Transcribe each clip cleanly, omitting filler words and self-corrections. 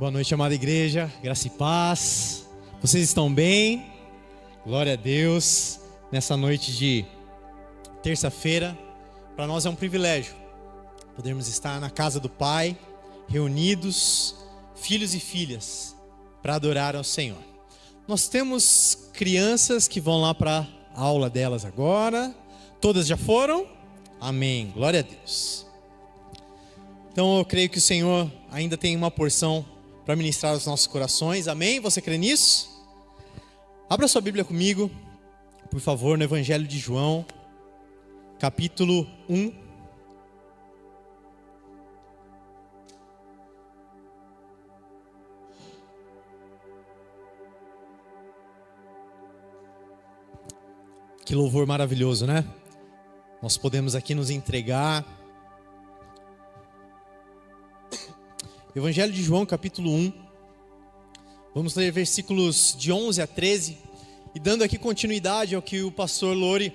Boa noite, amada igreja, graça e paz. Vocês estão bem? Glória a Deus. Nessa noite de terça-feira, para nós é um privilégio podermos estar na casa do Pai, reunidos, filhos e filhas, para adorar ao Senhor. Nós temos crianças que vão lá para a aula delas agora. Todas já foram? Amém. Glória a Deus. Então eu creio que o Senhor ainda tem uma porção para ministrar aos nossos corações. Amém? Você crê nisso? Abra sua Bíblia comigo, por favor, no Evangelho de João, capítulo 1. Que louvor maravilhoso, né? Nós podemos aqui nos entregar. Evangelho de João, capítulo 1. Vamos ler versículos de 11 a 13. E dando aqui continuidade ao que o pastor Lori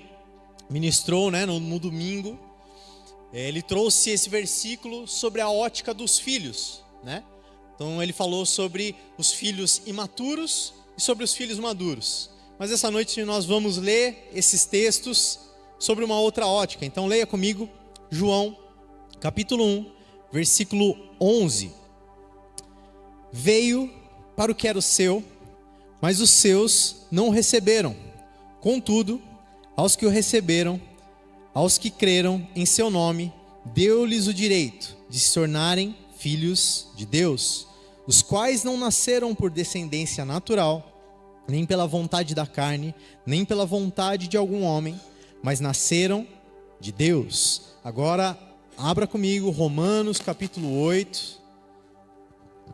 ministrou, né, no domingo. Ele trouxe esse versículo sobre a ótica dos filhos, né? Então ele falou sobre os filhos imaturos e sobre os filhos maduros. Mas essa noite nós vamos ler esses textos sobre uma outra ótica. Então leia comigo João, capítulo 1, versículo 11. Veio para o que era o seu, mas os seus não o receberam. Contudo, aos que o receberam, aos que creram em seu nome, deu-lhes o direito de se tornarem filhos de Deus, os quais não nasceram por descendência natural, nem pela vontade da carne, nem pela vontade de algum homem, mas nasceram de Deus. Agora, abra comigo Romanos capítulo 8,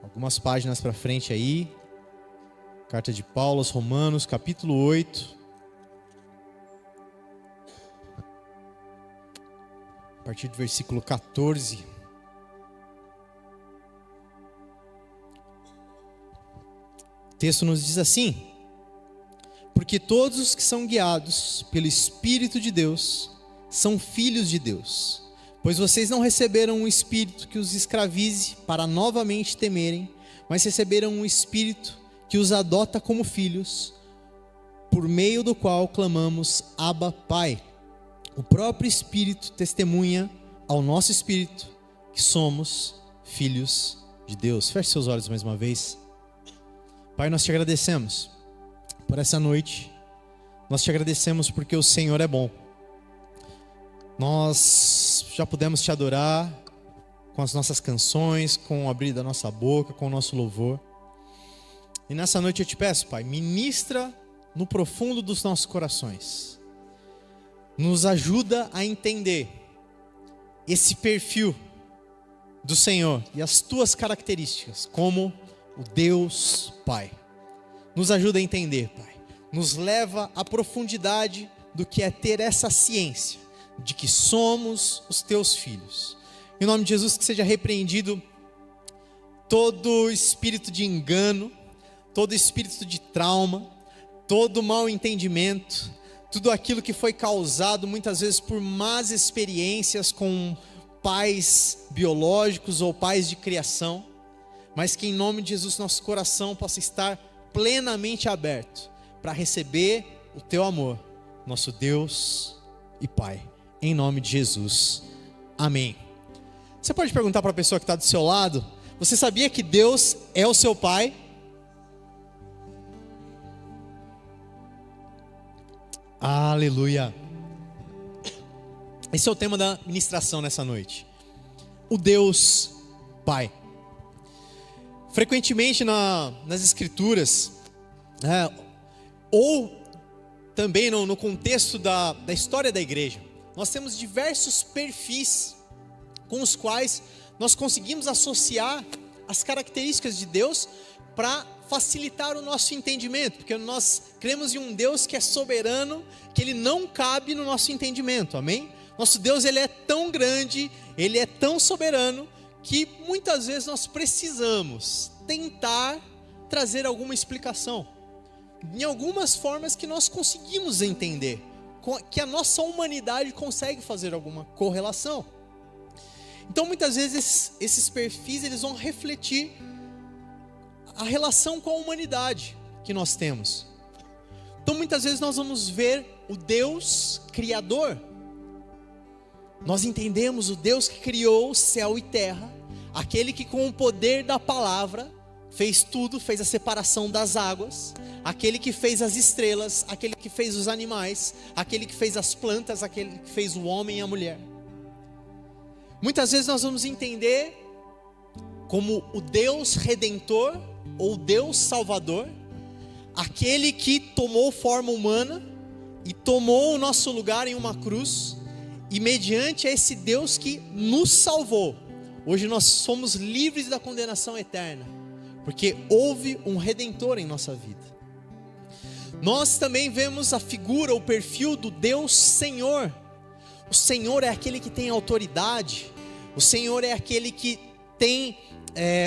algumas páginas para frente aí, carta de Paulo aos Romanos, capítulo 8, a partir do versículo 14. O texto nos diz assim: porque todos os que são guiados pelo Espírito de Deus são filhos de Deus. Pois vocês não receberam um espírito que os escravize para novamente temerem, mas receberam um espírito que os adota como filhos, por meio do qual clamamos Abba, Pai. O próprio Espírito testemunha ao nosso espírito que somos filhos de Deus. Feche seus olhos mais uma vez. Pai, nós te agradecemos por essa noite. Nós te agradecemos porque o Senhor é bom. Nós já pudemos te adorar com as nossas canções, com o abrir da nossa boca, com o nosso louvor. E nessa noite eu te peço, Pai, ministra no profundo dos nossos corações. Nos ajuda a entender esse perfil do Senhor e as tuas características como o Deus Pai. Nos ajuda a entender, Pai. Nos leva à profundidade do que é ter essa ciência de que somos os teus filhos. Em nome de Jesus, que seja repreendido todo espírito de engano, todo espírito de trauma, todo mau entendimento, tudo aquilo que foi causado muitas vezes por más experiências com pais biológicos ou pais de criação, mas que em nome de Jesus nosso coração possa estar plenamente aberto para receber o teu amor, nosso Deus e Pai. Em nome de Jesus, amém. Você pode perguntar para a pessoa que está do seu lado: você sabia que Deus é o seu Pai? Aleluia. Esse é o tema da ministração nessa noite. O Deus Pai. Frequentemente nas escrituras, ou também no contexto da história da igreja, nós temos diversos perfis com os quais nós conseguimos associar as características de Deus para facilitar o nosso entendimento, porque nós cremos em um Deus que é soberano, que ele não cabe no nosso entendimento, amém? Nosso Deus, ele é tão grande, ele é tão soberano, que muitas vezes nós precisamos tentar trazer alguma explicação, em algumas formas que nós conseguimos entender, que a nossa humanidade consegue fazer alguma correlação. Então muitas vezes esses perfis eles vão refletir a relação com a humanidade que nós temos. Então muitas vezes nós vamos ver o Deus Criador. Nós entendemos o Deus que criou o céu e terra, aquele que com o poder da palavra fez tudo, fez a separação das águas, aquele que fez as estrelas, aquele que fez os animais, aquele que fez as plantas, aquele que fez o homem e a mulher. Muitas vezes nós vamos entender como o Deus Redentor ou Deus Salvador, aquele que tomou forma humana e tomou o nosso lugar em uma cruz, e mediante esse Deus que nos salvou, hoje nós somos livres da condenação eterna, porque houve um Redentor em nossa vida. Nós também vemos a figura, o perfil do Deus Senhor. O Senhor é aquele que tem autoridade, o Senhor é aquele que tem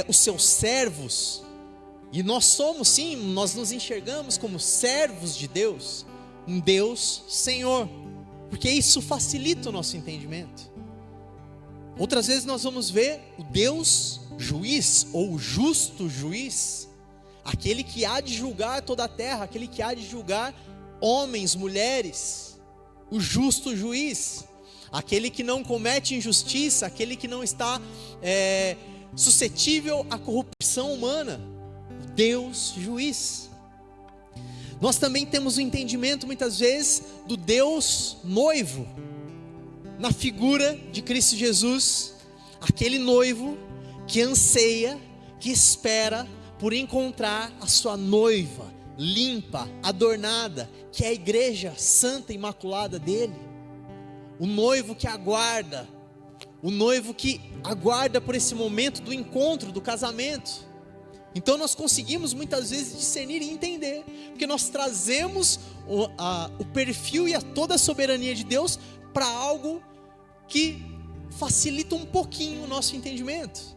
os seus servos, e nós somos sim, nós nos enxergamos como servos de Deus, um Deus Senhor, porque isso facilita o nosso entendimento. Outras vezes nós vamos ver o Deus Juiz, ou o justo juiz, aquele que há de julgar toda a terra, aquele que há de julgar homens, mulheres, o justo juiz, aquele que não comete injustiça, aquele que não está suscetível à corrupção humana, Deus juiz. Nós também temos o entendimento muitas vezes do Deus noivo, na figura de Cristo Jesus, aquele noivo que anseia, que espera por encontrar a sua noiva, limpa, adornada, que é a igreja santa e imaculada dele. O noivo que aguarda, o noivo que aguarda por esse momento do encontro, do casamento. Então nós conseguimos muitas vezes discernir e entender, porque nós trazemos o perfil e toda a soberania de Deus para algo que facilita um pouquinho o nosso entendimento,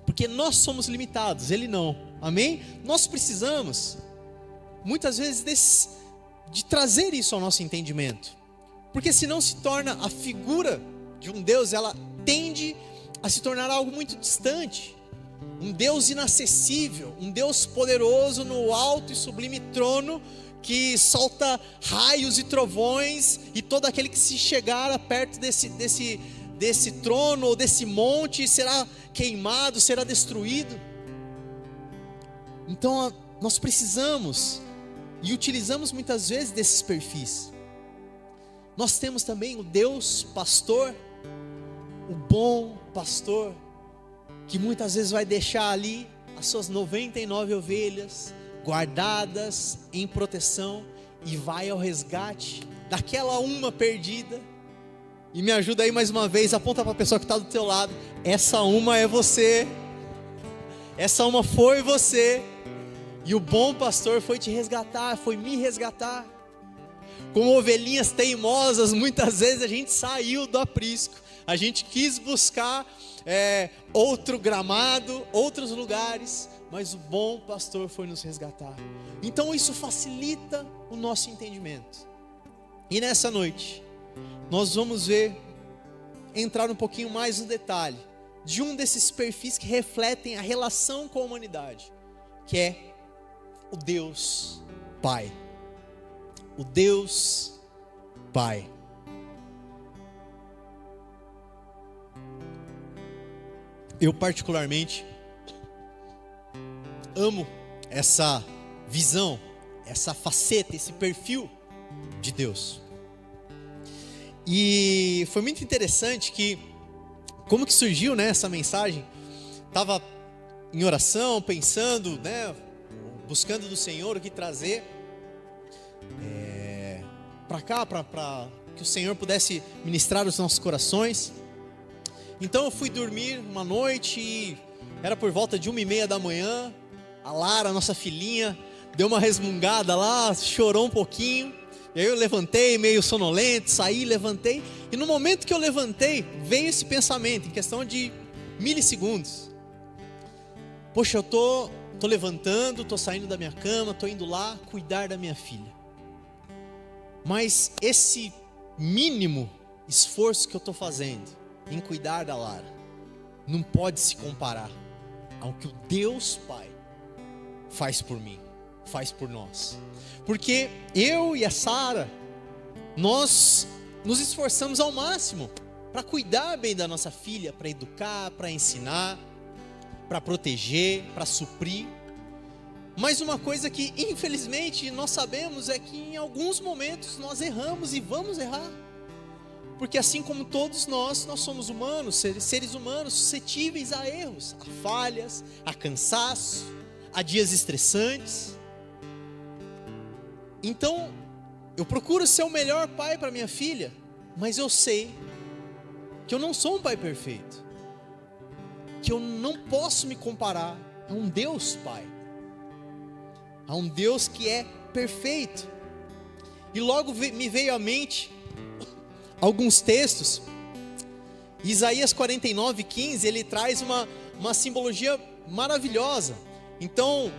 porque nós somos limitados, Ele não, amém? Nós precisamos muitas vezes de trazer isso ao nosso entendimento, porque senão se torna a figura de um Deus, ela tende a se tornar algo muito distante, um Deus inacessível, um Deus poderoso no alto e sublime trono, que solta raios e trovões, e todo aquele que se chegar perto desse trono ou desse monte será queimado, será destruído. Então nós precisamos e utilizamos muitas vezes desses perfis. Nós temos também o Deus pastor, o bom pastor, que muitas vezes vai deixar ali as suas 99 ovelhas guardadas em proteção e vai ao resgate daquela uma perdida. E me ajuda aí mais uma vez, aponta para a pessoa que está do teu lado, essa uma é você, essa uma foi você, e o bom pastor foi te resgatar, foi me resgatar. Como ovelhinhas teimosas, muitas vezes a gente saiu do aprisco, a gente quis buscar outro gramado, outros lugares, mas o bom pastor foi nos resgatar. Então isso facilita o nosso entendimento. E nessa noite nós vamos entrar um pouquinho mais no detalhe de um desses perfis que refletem a relação com a humanidade, que é o Deus Pai. O Deus Pai. Eu particularmente amo essa visão, essa faceta, esse perfil de Deus. E foi muito interessante que, como que surgiu, né, essa mensagem? Estava em oração, pensando, né, buscando do Senhor o que trazer para cá, para que o Senhor pudesse ministrar os nossos corações. Então eu fui dormir uma noite e era por volta de 1:30 da manhã. A Lara, nossa filhinha, deu uma resmungada lá, chorou um pouquinho. E aí eu levantei, meio sonolento, saí, levantei. E no momento que eu levantei, veio esse pensamento, em questão de milissegundos. Poxa, eu tô levantando, tô saindo da minha cama, tô indo lá cuidar da minha filha. Mas esse mínimo esforço que eu tô fazendo em cuidar da Lara não pode se comparar ao que o Deus Pai faz por mim, faz por nós. Porque eu e a Sara, nós nos esforçamos ao máximo para cuidar bem da nossa filha, para educar, para ensinar, para proteger, para suprir. Mas uma coisa que infelizmente nós sabemos é que em alguns momentos nós erramos e vamos errar. Porque assim como todos nós somos humanos, seres humanos suscetíveis a erros, a falhas, a cansaço, a dias estressantes. Então, eu procuro ser o melhor pai para minha filha, mas eu sei que eu não sou um pai perfeito, que eu não posso me comparar a um Deus Pai, a um Deus que é perfeito. E logo me veio à mente alguns textos. Isaías 49:15, ele traz uma simbologia maravilhosa. Então,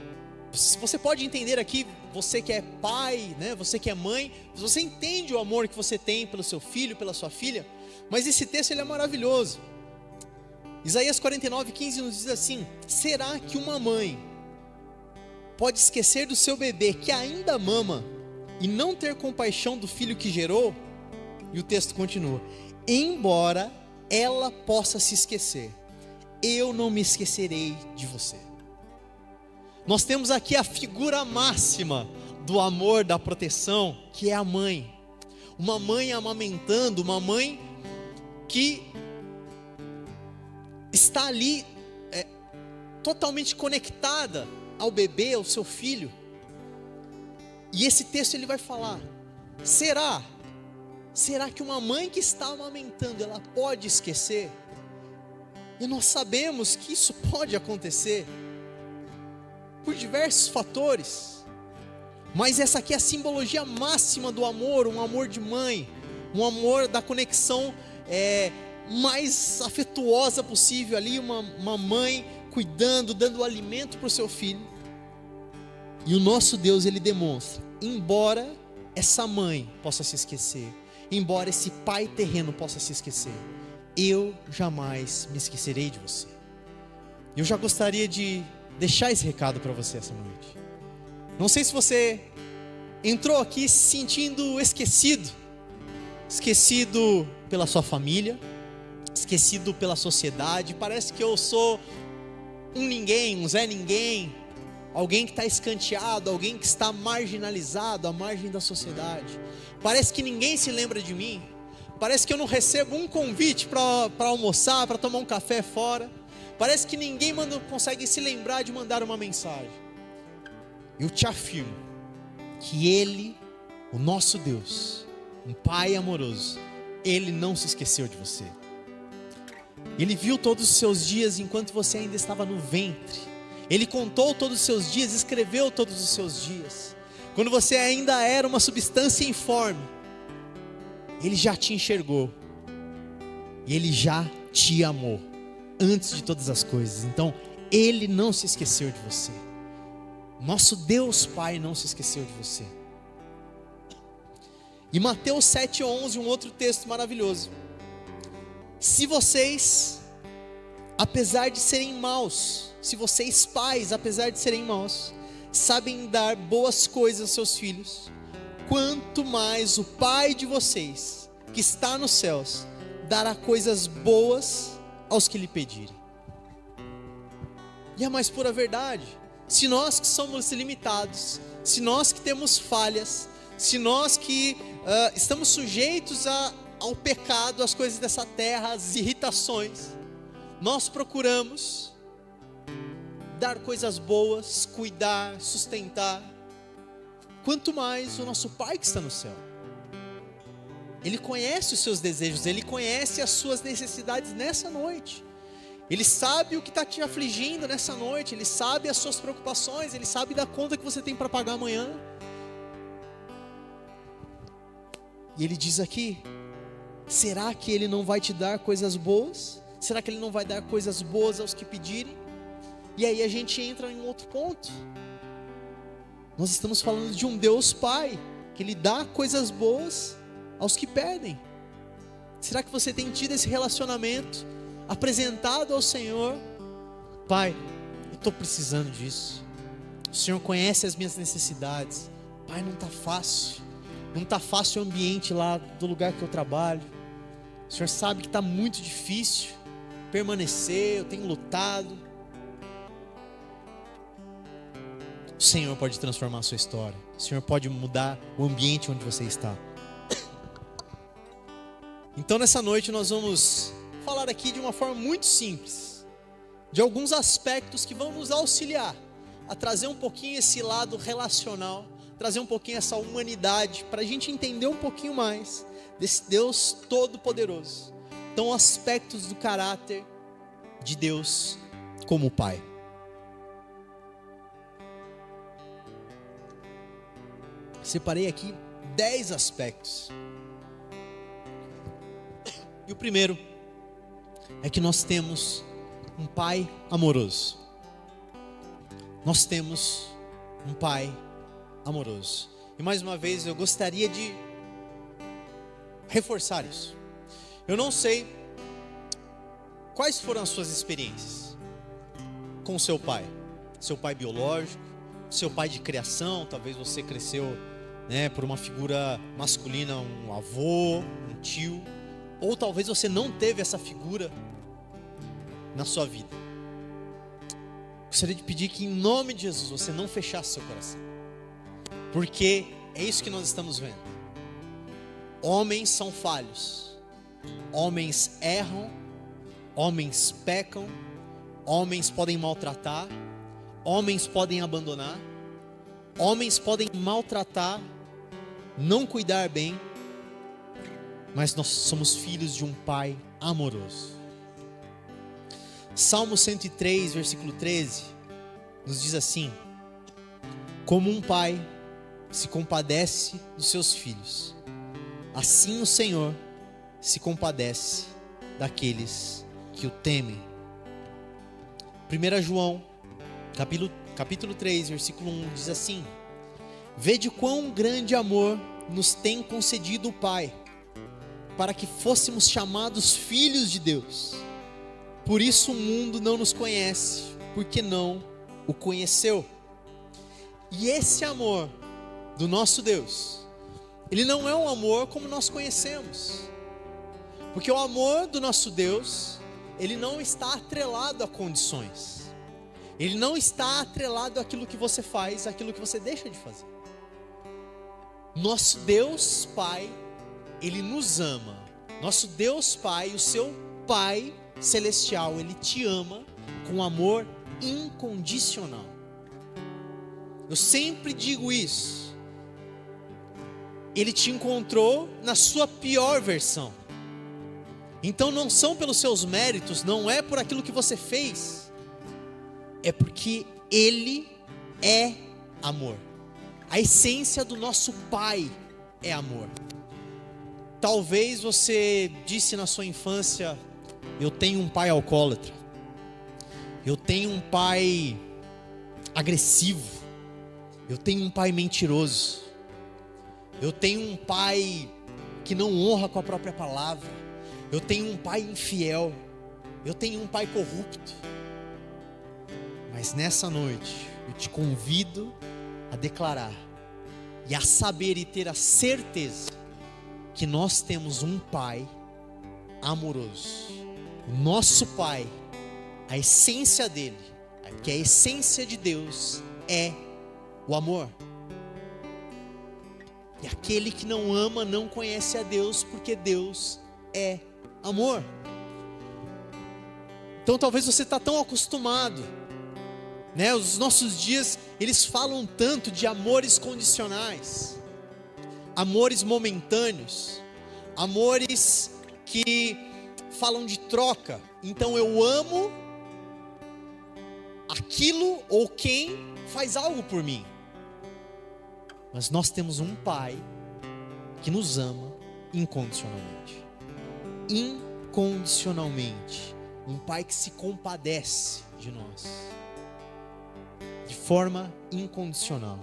você pode entender aqui, você que é pai, né, você que é mãe, você entende o amor que você tem pelo seu filho, pela sua filha, mas esse texto ele é maravilhoso. Isaías 49:15 nos diz assim: será que uma mãe pode esquecer do seu bebê que ainda mama e não ter compaixão do filho que gerou? E o texto continua: embora ela possa se esquecer, eu não me esquecerei de você. Nós temos aqui a figura máxima do amor, da proteção, que é a mãe. Uma mãe amamentando, uma mãe que está ali totalmente conectada ao bebê, ao seu filho. E esse texto ele vai falar: será que uma mãe que está amamentando, ela pode esquecer? E nós sabemos que isso pode acontecer por diversos fatores, mas essa aqui é a simbologia máxima do amor, um amor de mãe, um amor da conexão mais afetuosa possível ali, uma mãe cuidando, dando alimento para o seu filho. E o nosso Deus, ele demonstra, embora essa mãe possa se esquecer, embora esse pai terreno possa se esquecer, eu jamais me esquecerei de você. Eu já gostaria de deixar esse recado para você essa noite. Não sei se você entrou aqui se sentindo esquecido pela sua família, esquecido pela sociedade. Parece que eu sou um ninguém, um Zé Ninguém, alguém que está escanteado, alguém que está marginalizado, à margem da sociedade. Parece que ninguém se lembra de mim. Parece que eu não recebo um convite para almoçar, para tomar um café fora. Parece que ninguém consegue se lembrar de mandar uma mensagem. Eu te afirmo que Ele, o nosso Deus, um Pai amoroso, Ele não se esqueceu de você. Ele viu todos os seus dias enquanto você ainda estava no ventre. Ele contou todos os seus dias, escreveu todos os seus dias. Quando você ainda era uma substância informe, Ele já te enxergou. E Ele já te amou antes de todas as coisas. Então, Ele não se esqueceu de você. Nosso Deus Pai não se esqueceu de você. E Mateus 7:11, um outro texto maravilhoso: se vocês, apesar de serem maus, se vocês pais, apesar de serem maus, sabem dar boas coisas aos seus filhos, quanto mais o Pai de vocês, que está nos céus, dará coisas boas aos que lhe pedirem. E a mais pura verdade: se nós que somos limitados, se nós que temos falhas, se nós que estamos sujeitos ao pecado, às coisas dessa terra, às irritações, nós procuramos dar coisas boas, cuidar, sustentar, quanto mais o nosso Pai que está no céu. Ele conhece os seus desejos, Ele conhece as suas necessidades nessa noite. Ele sabe o que está te afligindo nessa noite, Ele sabe as suas preocupações, Ele sabe da conta que você tem para pagar amanhã. E Ele diz aqui: será que Ele não vai te dar coisas boas? Será que Ele não vai dar coisas boas aos que pedirem? E aí a gente entra em um outro ponto. Nós estamos falando de um Deus Pai, que Ele dá coisas boas aos que pedem. Será que você tem tido esse relacionamento, apresentado ao Senhor? Pai, eu estou precisando disso. O Senhor conhece as minhas necessidades. Pai, não está fácil. Não está fácil o ambiente lá do lugar que eu trabalho. O Senhor sabe que está muito difícil permanecer, eu tenho lutado. O Senhor pode transformar a sua história. O Senhor pode mudar o ambiente onde você está. Então nessa noite nós vamos falar aqui de uma forma muito simples, de alguns aspectos que vão nos auxiliar a trazer um pouquinho esse lado relacional, trazer um pouquinho essa humanidade, para a gente entender um pouquinho mais desse Deus todo-poderoso. Então, aspectos do caráter de Deus como Pai. Separei aqui 10 aspectos. E o primeiro é que nós temos um Pai amoroso. Nós temos um Pai amoroso. E mais uma vez eu gostaria de reforçar isso. Eu não sei quais foram as suas experiências com seu pai biológico, seu pai de criação. Talvez você cresceu, por uma figura masculina, um avô, um tio, ou talvez você não teve essa figura na sua vida. Gostaria de pedir que em nome de Jesus você não fechasse seu coração, porque é isso que nós estamos vendo. Homens são falhos, homens erram, homens pecam, homens podem maltratar, homens podem abandonar, homens podem maltratar, não cuidar bem, mas nós somos filhos de um Pai amoroso. Salmo 103, versículo 13, nos diz assim: como um pai se compadece dos seus filhos, assim o Senhor se compadece daqueles que o temem. 1 João, capítulo 3, versículo 1, diz assim: vede quão grande amor nos tem concedido o Pai, para que fôssemos chamados filhos de Deus. Por isso o mundo não nos conhece, porque não o conheceu. E esse amor do nosso Deus, ele não é um amor como nós conhecemos, porque o amor do nosso Deus, ele não está atrelado a condições, ele não está atrelado àquilo que você faz, àquilo que você deixa de fazer. Nosso Deus Pai, ele nos ama. Nosso Deus Pai, o seu Pai celestial, ele te ama com amor incondicional. Eu sempre digo isso. Ele te encontrou na sua pior versão. Então não são pelos seus méritos, não é por aquilo que você fez, é porque ele é amor. A essência do nosso Pai é amor. Talvez você disse na sua infância: eu tenho um pai alcoólatra, eu tenho um pai agressivo, eu tenho um pai mentiroso, eu tenho um pai que não honra com a própria palavra, eu tenho um pai infiel, eu tenho um pai corrupto. Mas nessa noite eu te convido a declarar e a saber e ter a certeza que nós temos um Pai amoroso. O nosso Pai, a essência dele, que a essência de Deus é o amor. E aquele que não ama não conhece a Deus, porque Deus é amor. Então talvez você está tão acostumado, os nossos dias, eles falam tanto de amores condicionais, amores momentâneos, amores que falam de troca. Então eu amo aquilo ou quem faz algo por mim. Mas nós temos um Pai que nos ama incondicionalmente. Incondicionalmente. Um Pai que se compadece de nós de forma incondicional.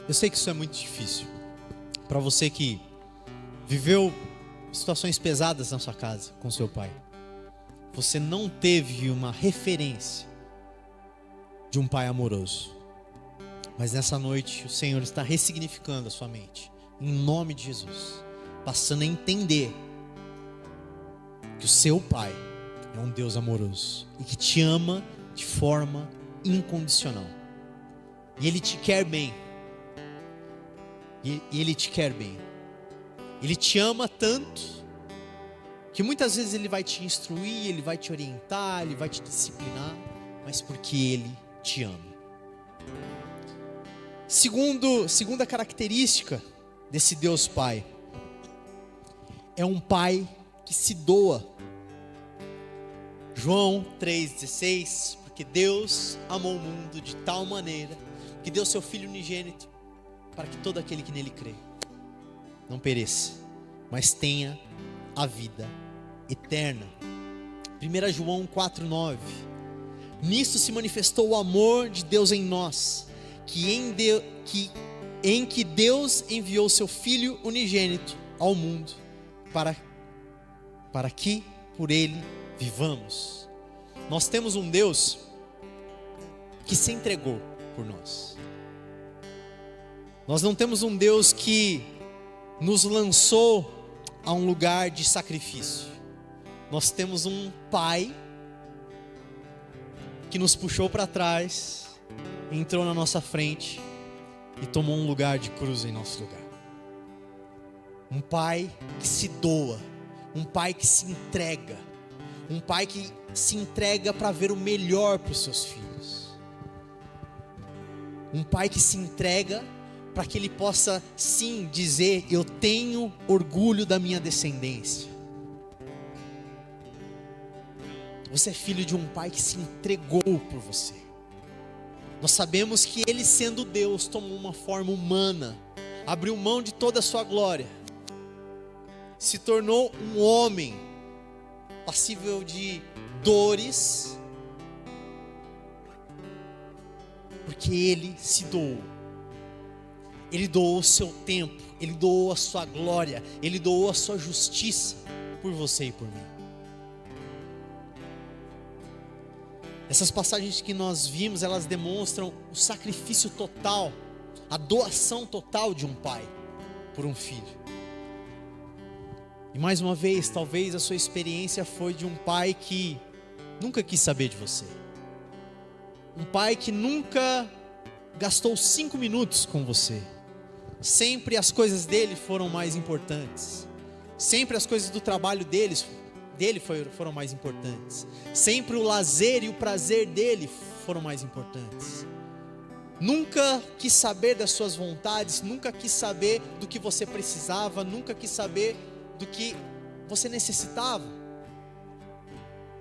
Eu sei que isso é muito difícil para você que viveu situações pesadas na sua casa com seu pai. Você não teve uma referência de um pai amoroso. Mas nessa noite o Senhor está ressignificando a sua mente, em nome de Jesus, passando a entender que o seu pai é um Deus amoroso e que te ama de forma incondicional. E Ele te quer bem. E Ele te quer bem. Ele te ama tanto que muitas vezes Ele vai te instruir, Ele vai te orientar, Ele vai te disciplinar, mas porque Ele te ama. Segunda característica desse Deus Pai, é um Pai que se doa. João 3,16, porque Deus amou o mundo de tal maneira que deu seu Filho unigênito para que todo aquele que nele crê não pereça, mas tenha a vida eterna. 1 João 4,9, nisto se manifestou o amor de Deus em nós, em que Deus enviou seu Filho unigênito ao mundo para que por Ele vivamos. Nós temos um Deus que se entregou por nós. Nós não temos um Deus que nos lançou a um lugar de sacrifício. Nós temos um Pai que nos puxou para trás, entrou na nossa frente e tomou um lugar de cruz em nosso lugar. Um Pai que se doa, um Pai que se entrega, um Pai que se entrega para ver o melhor para os seus filhos. Um Pai que se entrega para que Ele possa sim dizer: eu tenho orgulho da minha descendência. Você é filho de um Pai que se entregou por você. Nós sabemos que Ele, sendo Deus, tomou uma forma humana, abriu mão de toda a sua glória, se tornou um homem passível de dores, porque Ele se doou. Ele doou o seu tempo, Ele doou a sua glória, Ele doou a sua justiça por você e por mim. Essas passagens que nós vimos, elas demonstram o sacrifício total, a doação total de um pai por um filho. E mais uma vez, talvez a sua experiência foi de um pai que nunca quis saber de você. Um pai que nunca gastou 5 minutos com você. Sempre as coisas dele foram mais importantes. Sempre as coisas do trabalho dele foram mais importantes. Sempre o lazer e o prazer dele foram mais importantes. Nunca quis saber das suas vontades, nunca quis saber do que você precisava, nunca quis saber do que você necessitava.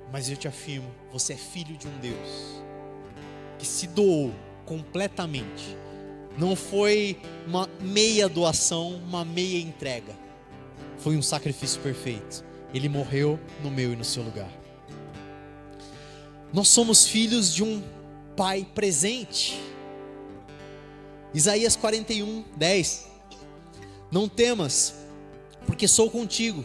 Mas eu te afirmo, você é filho de um Deus que se doou completamente. Não foi uma meia doação, uma meia entrega. Foi um sacrifício perfeito. Ele morreu no meu e no seu lugar. Nós somos filhos de um Pai presente. Isaías 41:10. Não temas, porque sou contigo.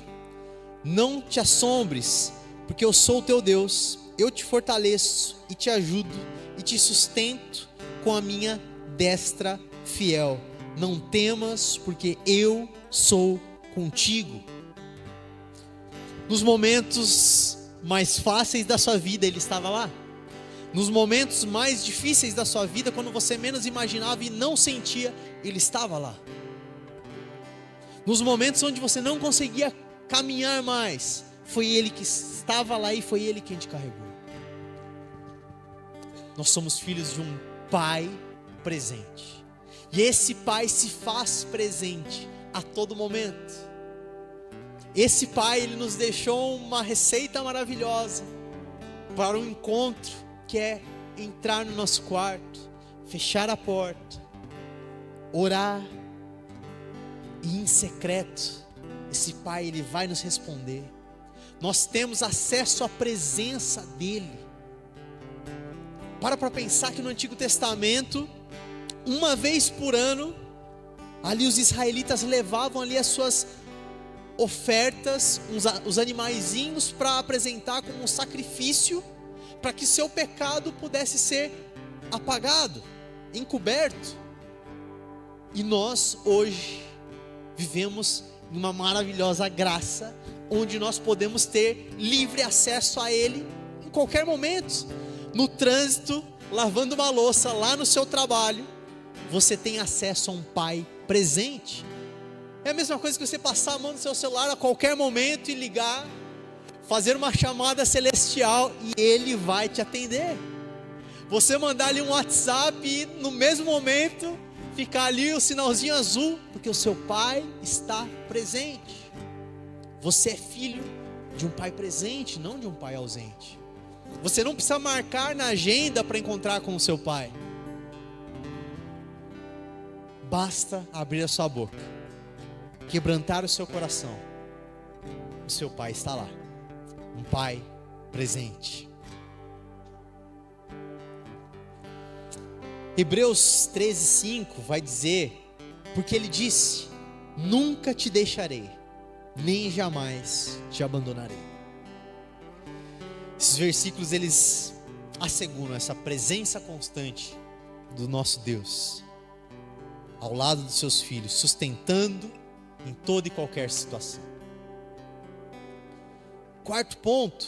Não te assombres, porque eu sou o teu Deus. Eu te fortaleço e te ajudo e te sustento com a minha destra fiel. Não temas, porque eu sou contigo. Nos momentos mais fáceis da sua vida, Ele estava lá. Nos momentos mais difíceis da sua vida, quando você menos imaginava e não sentia, Ele estava lá. Nos momentos onde você não conseguia caminhar mais, foi Ele que estava lá e foi Ele quem te carregou. Nós somos filhos de um Pai presente. E esse Pai se faz presente a todo momento. Esse Pai, Ele nos deixou uma receita maravilhosa para um encontro, que é entrar no nosso quarto, fechar a porta, orar, e em secreto, esse Pai, Ele vai nos responder. Nós temos acesso à presença dEle. Para pensar que no Antigo Testamento, uma vez por ano, ali os israelitas levavam ali as suas ofertas, os animaizinhos para apresentar como um sacrifício, para que seu pecado pudesse ser apagado, encoberto. E nós hoje vivemos numa maravilhosa graça, onde nós podemos ter livre acesso a Ele em qualquer momento. No trânsito, lavando uma louça, lá no seu trabalho, você tem acesso a um Pai presente. É a mesma coisa que você passar a mão no seu celular a qualquer momento e ligar, fazer uma chamada celestial e Ele vai te atender. Você mandar ali um WhatsApp e no mesmo momento ficar ali o sinalzinho azul, porque o seu Pai está presente. Você é filho de um Pai presente, não de um Pai ausente. Você não precisa marcar na agenda para encontrar com o seu Pai. Basta abrir a sua boca, quebrantar o seu coração. O seu Pai está lá, um Pai presente. Hebreus 13:5 vai dizer, porque ele disse: nunca te deixarei, nem jamais te abandonarei. Esses versículos, eles asseguram essa presença constante do nosso Deus ao lado dos seus filhos, sustentando em toda e qualquer situação. Quarto ponto,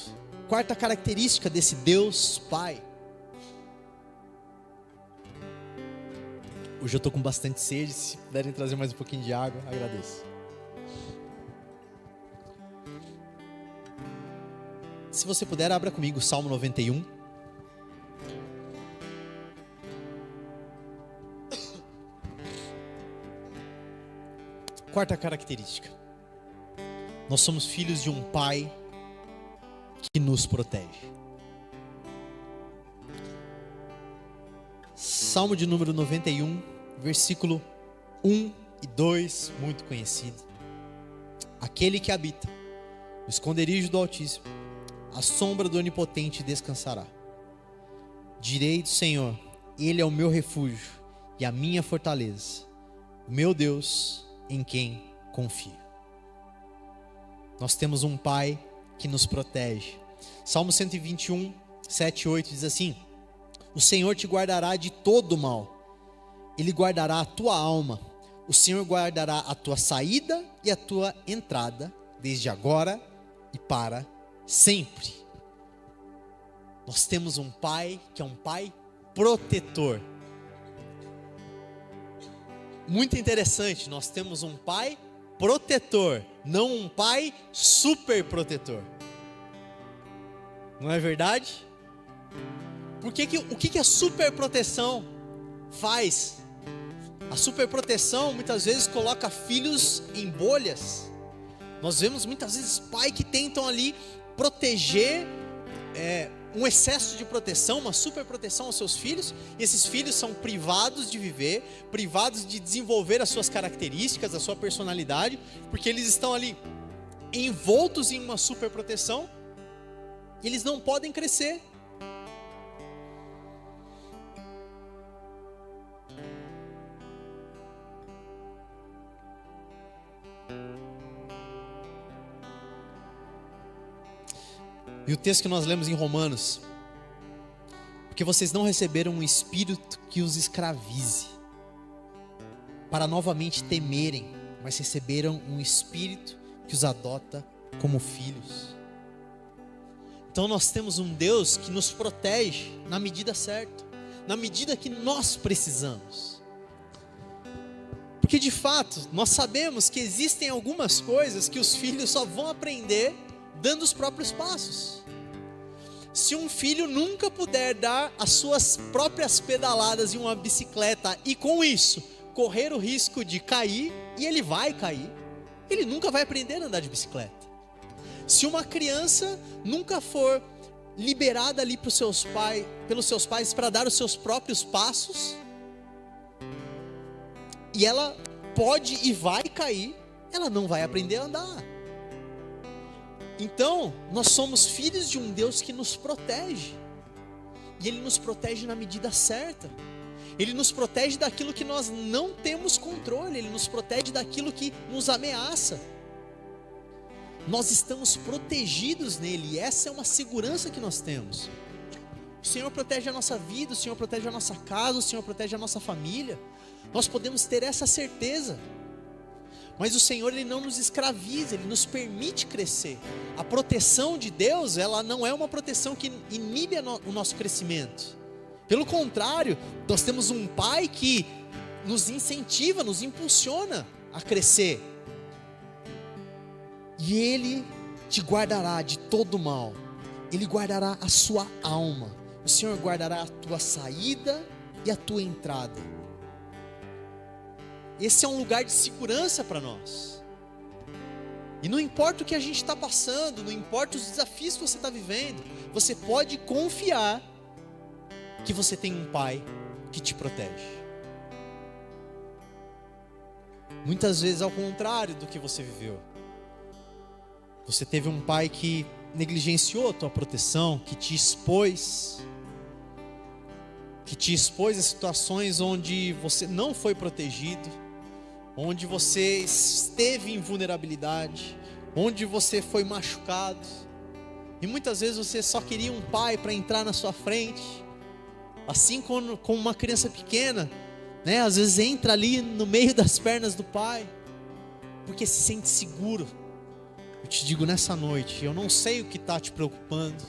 quarta característica desse Deus Pai. Hoje eu estou com bastante sede, se puderem trazer mais um pouquinho de água, agradeço. Se você puder, abra comigo o Salmo 91. Quarta característica. Nós somos filhos de um Pai que nos protege. Salmo de número 91, versículo 1 e 2, muito conhecido. Aquele que habita no esconderijo do Altíssimo, a sombra do Onipotente descansará. Direi do Senhor, Ele é o meu refúgio e a minha fortaleza, o meu Deus em quem confio. Nós temos um Pai que nos protege. Salmo 121, 7 e 8 diz assim: o Senhor te guardará de todo mal, Ele guardará a tua alma, o Senhor guardará a tua saída e a tua entrada, desde agora e para sempre. Nós temos um Pai que é um Pai protetor. Muito interessante, nós temos um Pai protetor, não um Pai super protetor. Não é verdade? O que a superproteção faz? A superproteção muitas vezes coloca filhos em bolhas. Nós vemos muitas vezes pais que tentam ali proteger um excesso de proteção, uma superproteção aos seus filhos, e esses filhos são privados de viver, privados de desenvolver as suas características, a sua personalidade, porque eles estão ali envoltos em uma superproteção e eles não podem crescer. E o texto que nós lemos em Romanos: porque vocês não receberam um espírito que os escravize, para novamente temerem, mas receberam um espírito que os adota como filhos. Então nós temos um Deus que nos protege na medida certa, na medida que nós precisamos. Porque de fato, nós sabemos que existem algumas coisas que os filhos só vão aprender dando os próprios passos. Se um filho nunca puder dar as suas próprias pedaladas em uma bicicleta e com isso correr o risco de cair, e ele vai cair, ele nunca vai aprender a andar de bicicleta. Se uma criança nunca for liberada ali pelos seus pais para dar os seus próprios passos, e ela pode e vai cair, ela não vai aprender a andar. Então, nós somos filhos de um Deus que nos protege. E Ele nos protege na medida certa. Ele nos protege daquilo que nós não temos controle. Ele nos protege daquilo que nos ameaça. Nós estamos protegidos nele, e essa é uma segurança que nós temos. O Senhor protege a nossa vida, o Senhor protege a nossa casa, o Senhor protege a nossa família. Nós podemos ter essa certeza. Mas o Senhor, Ele não nos escraviza, Ele nos permite crescer. A proteção de Deus, ela não é uma proteção que inibe o nosso crescimento. Pelo contrário, nós temos um Pai que nos incentiva, nos impulsiona a crescer. E Ele te guardará de todo mal. Ele guardará a sua alma. O Senhor guardará a tua saída e a tua entrada. Esse é um lugar de segurança para nós. E não importa o que a gente está passando, não importa os desafios que você está vivendo, você pode confiar que você tem um Pai que te protege. Muitas vezes ao contrário do que você viveu. Você teve um pai que negligenciou a tua proteção, que te expôs a situações onde você não foi protegido, onde você esteve em vulnerabilidade, onde você foi machucado. E muitas vezes você só queria um pai para entrar na sua frente, assim como uma criança pequena, né? Às vezes entra ali no meio das pernas do pai, porque se sente seguro. Eu te digo nessa noite, eu não sei o que está te preocupando,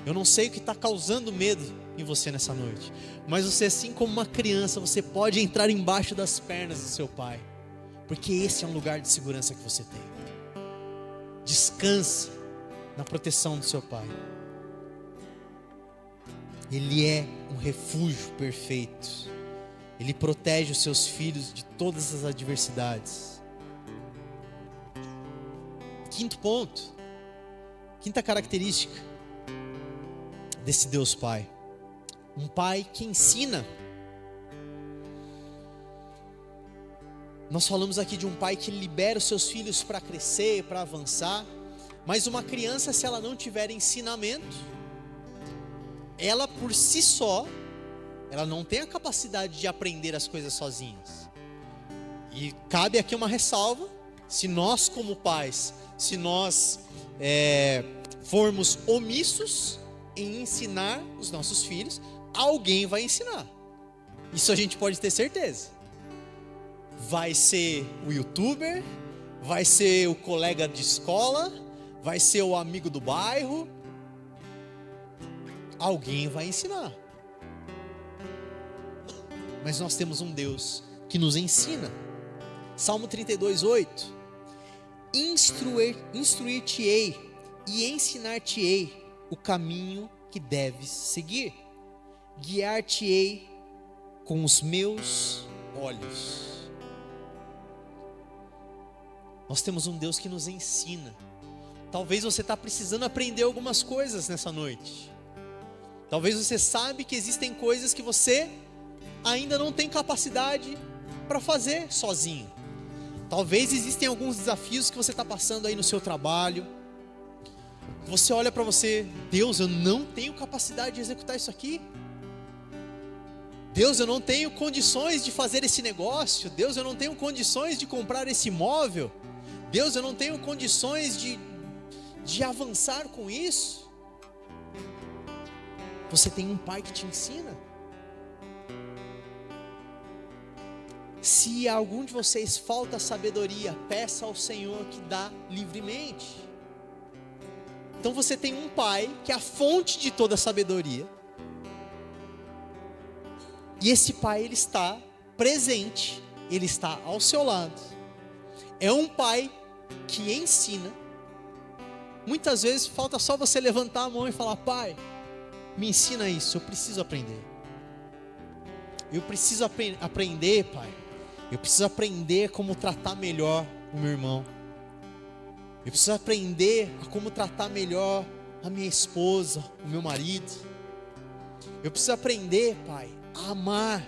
eu não sei o que está causando medo em você nessa noite, mas você, assim como uma criança, você pode entrar embaixo das pernas do seu pai, porque esse é um lugar de segurança que você tem. Descanse na proteção do seu pai. Ele é um refúgio perfeito. Ele protege os seus filhos de todas as adversidades. Quinto ponto, quinta característica desse Deus Pai: um pai que ensina. Nós falamos aqui de um pai que libera os seus filhos para crescer, para avançar. Mas uma criança, se ela não tiver ensinamento, ela por si só, ela não tem a capacidade de aprender as coisas sozinhas. E cabe aqui uma ressalva: se nós como pais, se nós formos omissos em ensinar os nossos filhos, alguém vai ensinar. Isso a gente pode ter certeza. Vai ser o youtuber, vai ser o colega de escola, vai ser o amigo do bairro. Alguém vai ensinar. Mas nós temos um Deus que nos ensina. Salmo 32:8: Instruir-te-ei e ensinar-te-ei o caminho que deves seguir. Guiar-te-ei com os meus olhos. Nós temos um Deus que nos ensina. Talvez você está precisando aprender algumas coisas nessa noite. Talvez você sabe que existem coisas que você ainda não tem capacidade para fazer sozinho. Talvez existem alguns desafios que você está passando aí no seu trabalho. Você olha para você: Deus, eu não tenho capacidade de executar isso aqui. Deus, eu não tenho condições de fazer esse negócio. Deus, eu não tenho condições de comprar esse imóvel. Deus, eu não tenho condições de avançar com isso. Você tem um pai que te ensina. Se a algum de vocês falta sabedoria, peça ao Senhor que dá livremente. Então você tem um pai que é a fonte de toda a sabedoria. E esse pai, ele está presente, ele está ao seu lado. É um pai que ensina. Muitas vezes falta só você levantar a mão e falar: pai, me ensina isso, eu preciso aprender. Eu preciso aprender, pai. Eu preciso aprender como tratar melhor o meu irmão. Eu preciso aprender a como tratar melhor a minha esposa, o meu marido. Eu preciso aprender, pai, a amar.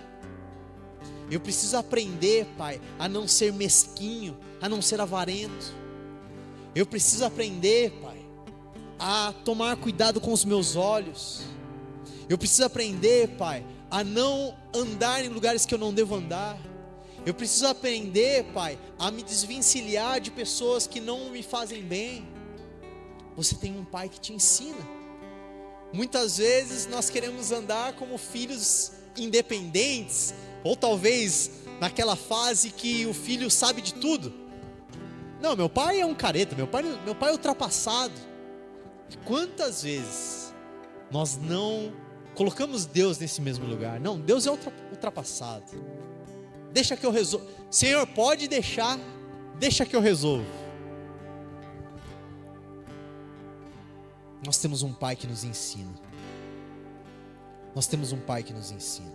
Eu preciso aprender, pai, a não ser mesquinho, a não ser avarento. Eu preciso aprender, pai, a tomar cuidado com os meus olhos. Eu preciso aprender, pai, a não andar em lugares que eu não devo andar. Eu preciso aprender, pai, a me desvencilhar de pessoas que não me fazem bem. você tem um pai que te ensina. Muitas vezes nós queremos andar como filhos independentes, ou talvez naquela fase que o filho sabe de tudo. Não, meu pai é um careta, meu pai é ultrapassado. E quantas vezes nós não colocamos Deus nesse mesmo lugar? Não, Deus é ultrapassado. Deixa que eu resolvo. Senhor, pode deixar, deixa que eu resolvo. Nós temos um pai que nos ensina. Nós temos um pai que nos ensina.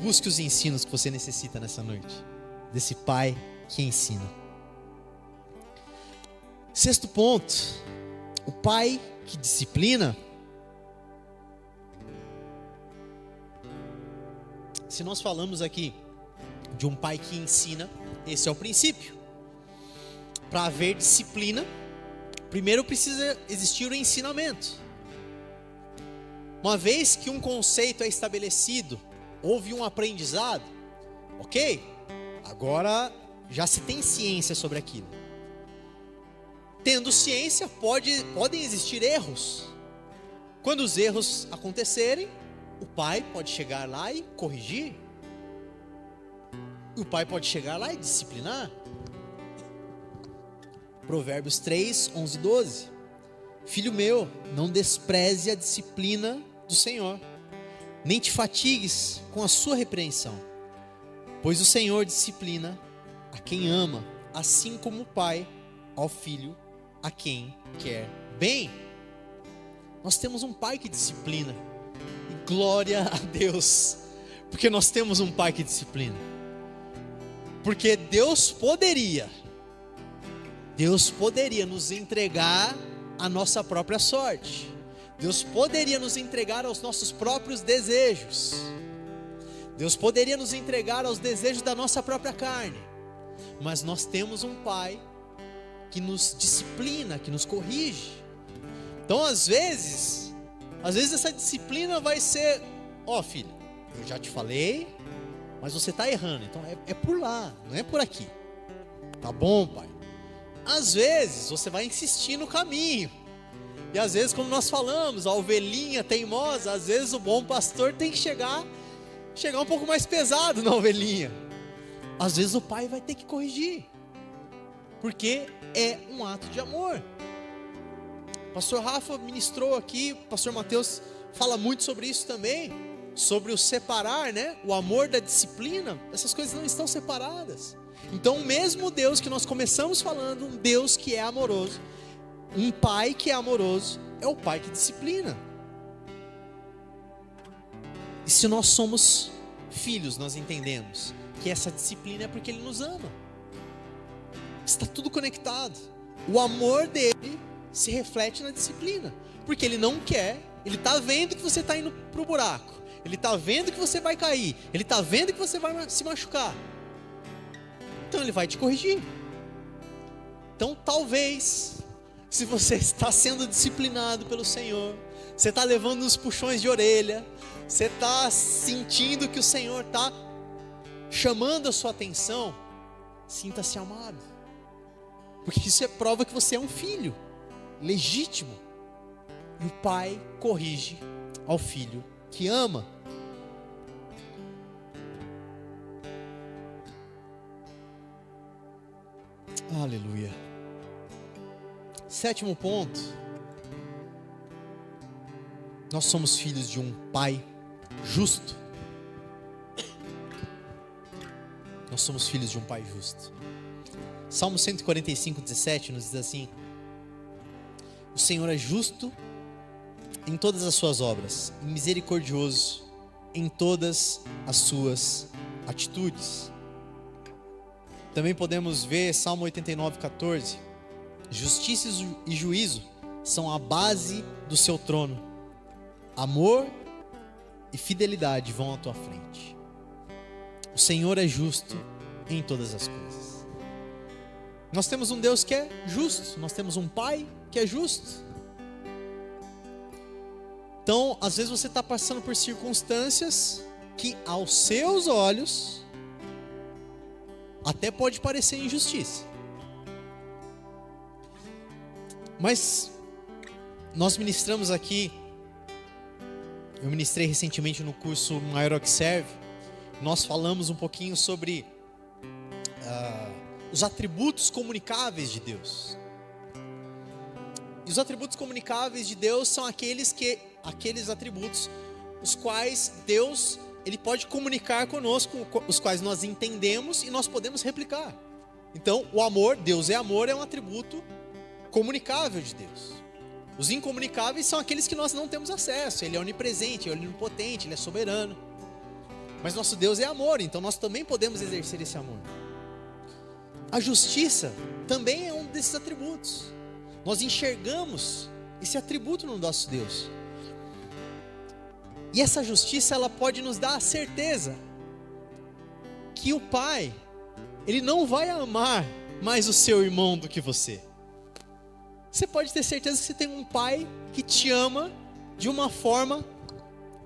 Busque os ensinos que você necessita nessa noite, desse pai que ensina. Sexto ponto, o pai que disciplina. Se nós falamos aqui de um pai que ensina, esse é o princípio. Para haver disciplina, primeiro precisa existir o ensinamento. Uma vez que um conceito é estabelecido, houve um aprendizado, ok? Agora já se tem ciência sobre aquilo. Tendo ciência, podem existir erros. Quando os erros acontecerem, o pai pode chegar lá e corrigir. O pai pode chegar lá e disciplinar. Provérbios 3, 11 e 12. Filho meu, não despreze a disciplina do Senhor, nem te fatigues com a sua repreensão, pois o Senhor disciplina a quem ama, assim como o pai ao filho a quem quer bem. Nós temos um pai que disciplina, e glória a Deus, porque nós temos um pai que disciplina. Porque Deus poderia nos entregar a nossa própria sorte. Deus poderia nos entregar aos nossos próprios desejos. Deus poderia nos entregar aos desejos da nossa própria carne. Mas nós temos um pai que nos disciplina, que nos corrige. Então às vezes essa disciplina vai ser: ó, filho, eu já te falei, mas você está errando, então é por lá, não é por aqui. Tá bom, pai? Às vezes você vai insistir no caminho. E às vezes, como nós falamos, a ovelhinha teimosa, às vezes o bom pastor tem que chegar um pouco mais pesado na ovelhinha. Às vezes o pai vai ter que corrigir, porque é um ato de amor. Pastor Rafa ministrou aqui, pastor Mateus fala muito sobre isso também, sobre o separar, né? O amor da disciplina. Essas coisas não estão separadas. Então o mesmo Deus que nós começamos falando, um Deus que é amoroso, um pai que é amoroso, é o pai que disciplina. E se nós somos filhos, nós entendemos que essa disciplina é porque Ele nos ama. Está tudo conectado. O amor dele se reflete na disciplina, porque Ele não quer. Ele está vendo que você está indo para o buraco, Ele está vendo que você vai cair, Ele está vendo que você vai se machucar. Então Ele vai te corrigir. Então talvez, se você está sendo disciplinado pelo Senhor, você está levando uns puxões de orelha, você está sentindo que o Senhor está chamando a sua atenção, sinta-se amado, porque isso é prova que você é um filho legítimo, e o pai corrige ao filho que ama. Aleluia. Sétimo ponto, nós somos filhos de um pai justo. Nós somos filhos de um pai justo. Salmo 145, 17 nos diz assim: o Senhor é justo em todas as suas obras, e misericordioso em todas as suas atitudes. Também podemos ver Salmo 89, 14: justiça e juízo são a base do seu trono, amor e fidelidade vão à tua frente. O Senhor é justo em todas as coisas. Nós temos um Deus que é justo, nós temos um Pai que é justo. Então, às vezes você está passando por circunstâncias que aos seus olhos até pode parecer injustiça. Mas nós ministramos aqui, eu ministrei recentemente no curso Maior que Serve, nós falamos um pouquinho sobre os atributos comunicáveis de Deus. E os atributos comunicáveis de Deus são aqueles atributos os quais Deus, Ele pode comunicar conosco, os quais nós entendemos e nós podemos replicar. Então, o amor, Deus é um atributo comunicável de Deus. Os incomunicáveis são aqueles que nós não temos acesso. Ele é onipresente, Ele é onipotente, Ele é soberano. Mas nosso Deus é amor, então nós também podemos exercer esse amor. A justiça também é um desses atributos. Nós enxergamos esse atributo no nosso Deus. E essa justiça, ela pode nos dar a certeza que o Pai, Ele não vai amar mais o seu irmão do que você. Você pode ter certeza que você tem um Pai que te ama de uma forma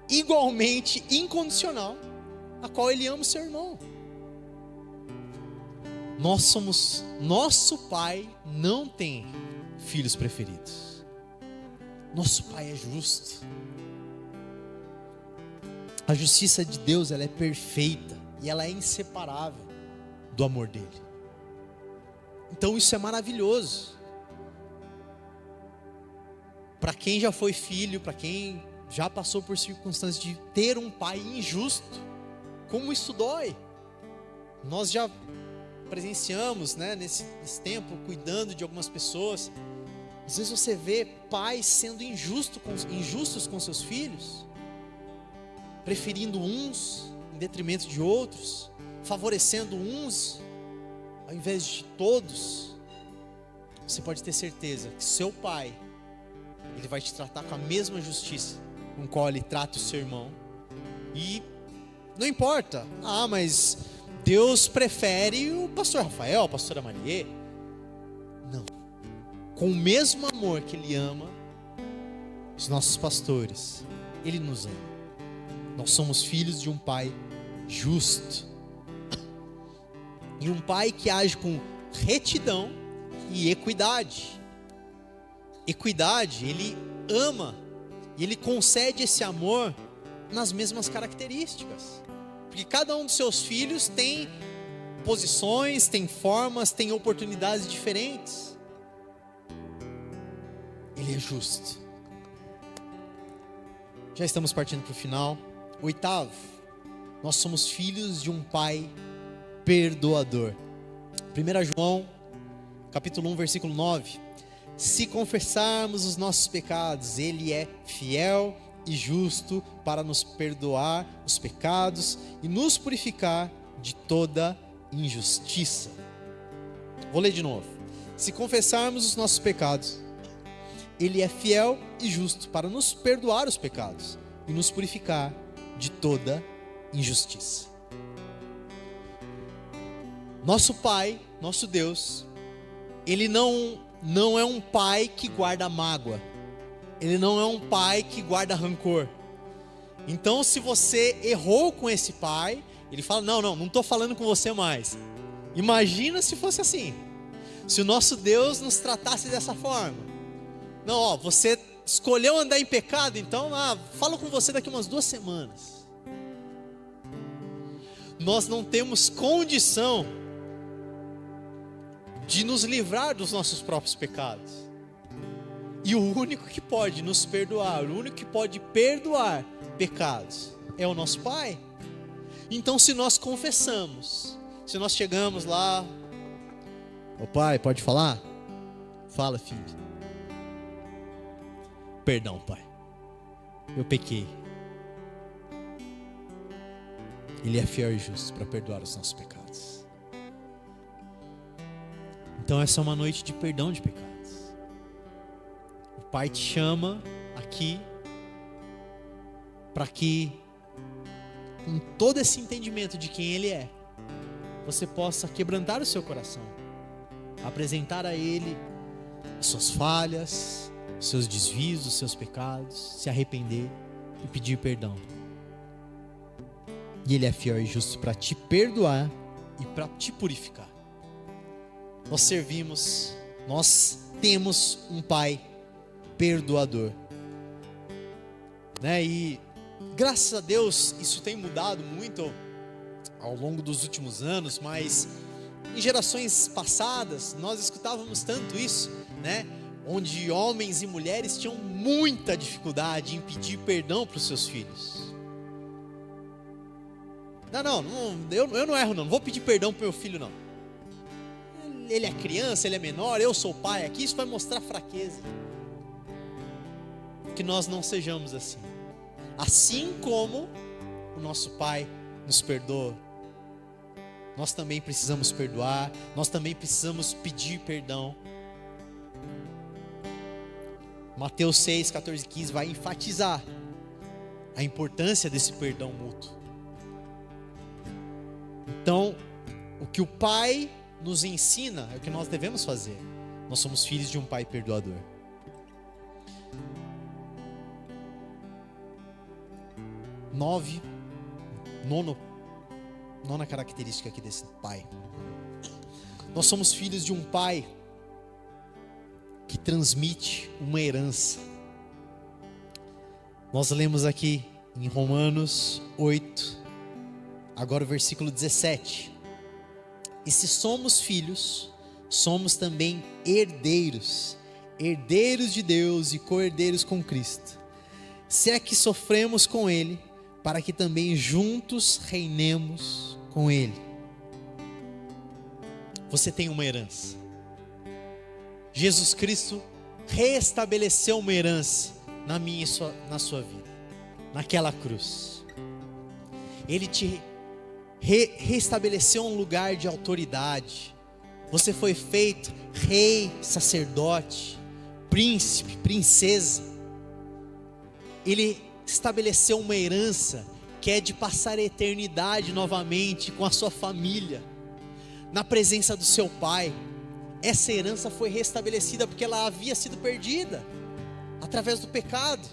igualmente incondicional, a qual Ele ama o seu irmão. Nosso Pai não tem filhos preferidos. Nosso Pai é justo. A justiça de Deus, ela é perfeita e ela é inseparável do amor dele. Então isso é maravilhoso. Para quem já foi filho, para quem já passou por circunstâncias de ter um pai injusto, como isso dói. Nós já presenciamos, né, nesse tempo, cuidando de algumas pessoas. Às vezes você vê pais sendo injustos com seus filhos, preferindo uns em detrimento de outros, favorecendo uns ao invés de todos. Você pode ter certeza que seu pai, Ele vai te tratar com a mesma justiça com qual Ele trata o seu irmão. E não importa, mas Deus prefere o pastor Rafael, a pastora Maria. Não. Com o mesmo amor que Ele ama os nossos pastores, Ele nos ama. Nós somos filhos de um Pai justo. E um Pai que age com retidão e equidade. Equidade, Ele ama e Ele concede esse amor nas mesmas características. Porque cada um dos seus filhos tem posições, tem formas, tem oportunidades diferentes. Ele é justo. Já estamos partindo para o final. Oitavo, nós somos filhos de um Pai perdoador. 1 João, capítulo 1, versículo 9. Se confessarmos os nossos pecados, Ele é fiel e justo para nos perdoar os pecados e nos purificar de toda injustiça. Vou ler de novo. Se confessarmos os nossos pecados, Ele é fiel e justo para nos perdoar os pecados e nos purificar de toda injustiça. Nosso Pai, nosso Deus, Ele não é um Pai que guarda mágoa. Ele não é um Pai que guarda rancor. Então, se você errou com esse Pai, Ele fala, não estou falando com você mais. Imagina se fosse assim. Se o nosso Deus nos tratasse dessa forma. Não, você escolheu andar em pecado, então falo com você daqui umas 2 semanas. Nós não temos condição de nos livrar dos nossos próprios pecados. E o único que pode nos perdoar, o único que pode perdoar pecados é o nosso Pai. Então, se nós confessamos, se nós chegamos lá, ô Pai, pode falar? Fala, filho. Perdão, Pai, eu pequei. Ele é fiel e justo para perdoar os nossos pecados. Então essa é uma noite de perdão de pecados. O Pai te chama aqui para que, com todo esse entendimento de quem Ele é, você possa quebrantar o seu coração, apresentar a Ele as suas falhas, os seus desvios, os seus pecados, se arrepender e pedir perdão. E Ele é fiel e justo para te perdoar e para te purificar. Nós servimos, nós temos um Pai perdoador, né? E graças a Deus isso tem mudado muito ao longo dos últimos anos, mas em gerações passadas nós escutávamos tanto isso, né? Onde homens e mulheres tinham muita dificuldade em pedir perdão para os seus filhos. Eu não erro não vou pedir perdão para o meu filho não. Ele é criança, ele é menor, eu sou pai aqui, isso vai mostrar fraqueza. Que nós não sejamos assim. Assim como o nosso Pai nos perdoa, nós também precisamos perdoar, nós também precisamos pedir perdão. Mateus 6, 14 e 15 vai enfatizar a importância desse perdão mútuo. Então, o que o Pai nos ensina é o que nós devemos fazer. Nós somos filhos de um Pai perdoador. Nona característica aqui desse Pai. Nós somos filhos de um Pai que transmite uma herança. Nós lemos aqui em Romanos 8, agora o versículo 17. E se somos filhos, somos também herdeiros, herdeiros de Deus e co-herdeiros com Cristo. Se é que sofremos com Ele, para que também juntos reinemos com Ele. Você tem uma herança. Jesus Cristo reestabeleceu uma herança na minha e na sua vida, naquela cruz. Ele te restabeleceu um lugar de autoridade. Você foi feito rei, sacerdote, príncipe, princesa. Ele estabeleceu uma herança que é de passar a eternidade novamente com a sua família, na presença do seu Pai. Essa herança foi restabelecida porque ela havia sido perdida através do pecado.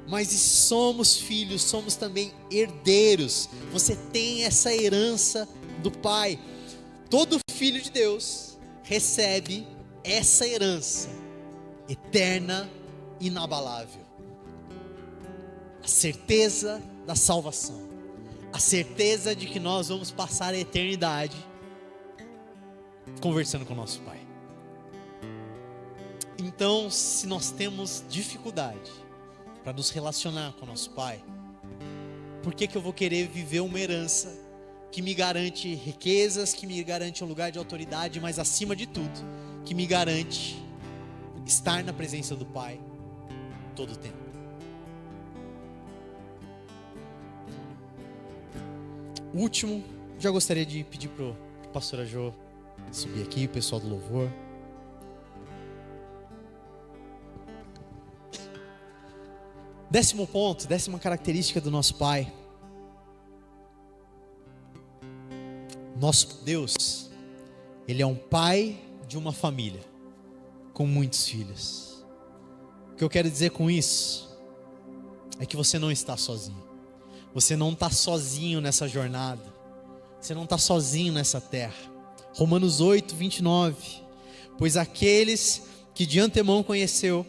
Mas somos filhos, somos também herdeiros. Você tem essa herança do Pai. Todo filho de Deus recebe essa herança eterna, inabalável. A certeza da salvação, a certeza de que nós vamos passar a eternidade conversando com o nosso Pai. Então, se nós temos dificuldade para nos relacionar com o nosso Pai, por que eu vou querer viver uma herança que me garante riquezas, que me garante um lugar de autoridade, mas acima de tudo, que me garante estar na presença do Pai todo o tempo? Último, já gostaria de pedir para o pastor Jô subir aqui, o pessoal do louvor. Décimo ponto, décima característica do nosso Pai. Nosso Deus, Ele é um pai de uma família com muitos filhos. O que eu quero dizer com isso é que você não está sozinho. Você não está sozinho nessa jornada. Você não está sozinho nessa terra. Romanos 8, 29. Pois aqueles que de antemão conheceu,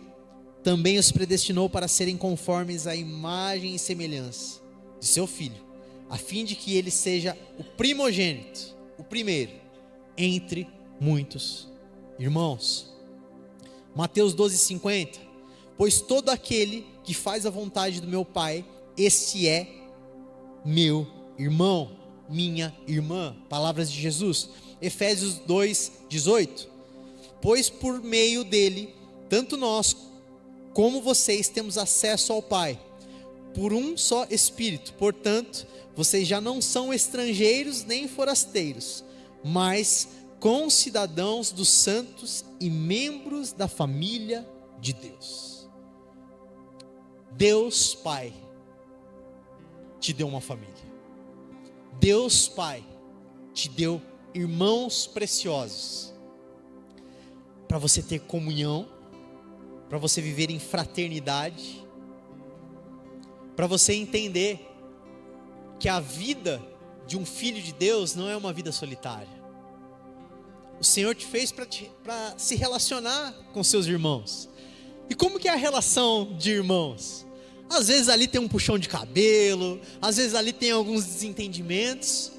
também os predestinou para serem conformes à imagem e semelhança de seu Filho, a fim de que ele seja o primogênito, o primeiro, entre muitos irmãos. Mateus 12, 50. Pois todo aquele que faz a vontade do meu Pai, este é meu irmão, minha irmã. Palavras de Jesus. Efésios 2, 18. Pois por meio dele, tanto nós como vocês temos acesso ao Pai, por um só Espírito. Portanto, vocês já não são estrangeiros nem forasteiros, mas concidadãos dos santos e membros da família de Deus. Deus Pai te deu uma família. Deus Pai te deu irmãos preciosos para você ter comunhão, para você viver em fraternidade, para você entender que a vida de um filho de Deus não é uma vida solitária. O Senhor te fez para se relacionar com seus irmãos. E como que é a relação de irmãos? Às vezes ali tem um puxão de cabelo, às vezes ali tem alguns desentendimentos,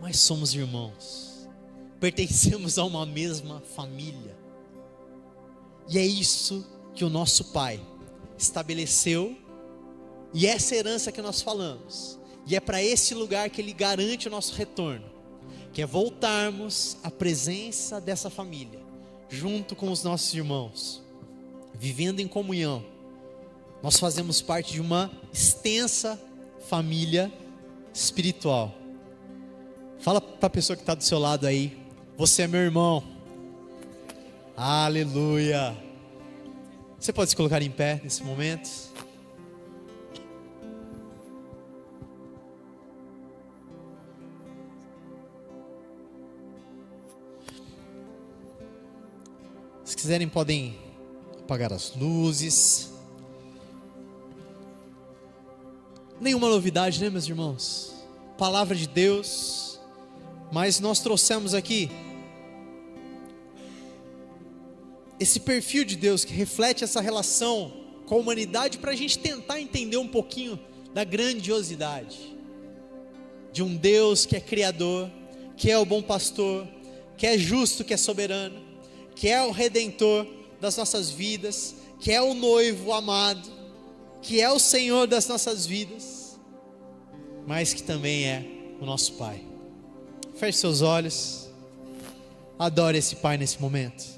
mas somos irmãos, pertencemos a uma mesma família. E é isso que o nosso Pai estabeleceu, e essa herança que nós falamos, e é para esse lugar que Ele garante o nosso retorno, que é voltarmos à presença dessa família, junto com os nossos irmãos, vivendo em comunhão. Nós fazemos parte de uma extensa família espiritual. Fala para a pessoa que está do seu lado aí: você é meu irmão. Aleluia. Você pode se colocar em pé nesse momento? Se quiserem, podem apagar as luzes. Nenhuma novidade, né, meus irmãos? Palavra de Deus, mas nós trouxemos aqui esse perfil de Deus que reflete essa relação com a humanidade, para a gente tentar entender um pouquinho da grandiosidade de um Deus que é criador, que é o bom pastor, que é justo, que é soberano, que é o redentor das nossas vidas, que é o noivo amado, que é o Senhor das nossas vidas, mas que também é o nosso Pai. Feche seus olhos, adore esse Pai nesse momento.